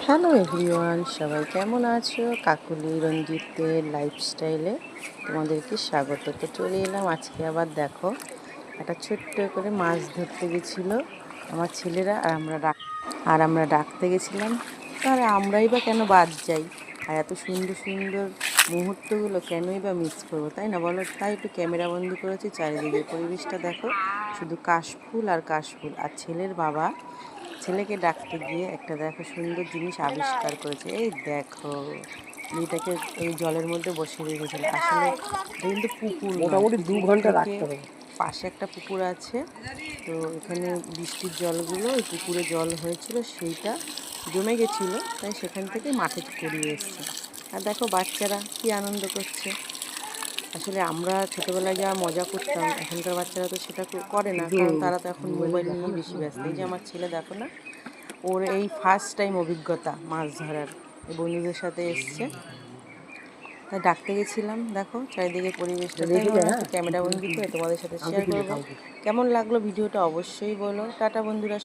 Hello everyone, সবাই কেমন আছো? কাকুলি রঞ্জিতের লাইফস্টাইলে তোমাদেরকে স্বাগত। তো চলে এলাম আজকে আবার। দেখো, একটা ছোট্ট করে মাছ ধরতে গেছিলো আমার ছেলেরা, আর আমরা ডাকতে গেছিলাম। তাহলে আমরাই বা কেন বাদ যাই, আর এত সুন্দর সুন্দর মুহূর্তগুলো কেনই বা মিস করবো, তাই না বলো? তাই একটু ক্যামেরা বন্দি করেছি। চারিদিকের পরিবেশটা দেখো, শুধু কাশফুল আর কাশফুল। আর ছেলের বাবা ছেলেকে ডাকতে গিয়ে একটা দেখো সুন্দর জিনিস আবিষ্কার করেছে। এই দেখো, মেয়েটাকে ওই জলের মধ্যে বসিয়ে রেখেছিল। আসলে এটা কিন্তু পুকুর নয়, মোটামুটি পুকুর 2 ঘন্টা থেকে রাখতে হবে। পাশে একটা পুকুর আছে। তো এখানে বৃষ্টির জলগুলো ওই পুকুরে জল হয়েছিল, সেইটা জমে গেছিলো, তাই সেখান থেকে মাঠে করিয়ে এসছে। আর দেখো বাচ্চারা কি আনন্দ করছে। আসলে আমরা ছোটোবেলায় যা মজা করতাম, এখনকার বাচ্চারা তো সেটা করে না, কিন্তু কারণ তারা তো এখন মোবাইলে মোবাইল নিয়েই দেখানো বেশি সময় ব্যস্ত। ভুলে এই যে যায়। আমার ছেলে দেখো না, ওর এই ফার্স্ট টাইম অভিজ্ঞতা মাছ ধরার, বন্ধুদের সাথে এসছে, তাই ডাকতে গেছিলাম। দেখো চারিদিকের পরিবেশটা, তাই রেখে যায়, ভাবলাম হ্যাঁ, একটু ক্যামেরা বন্দি করে তোমাদের সাথে শেয়ার করব। কেমন লাগলো ভিডিওটা অবশ্যই বলো। টাটা বন্ধুরা।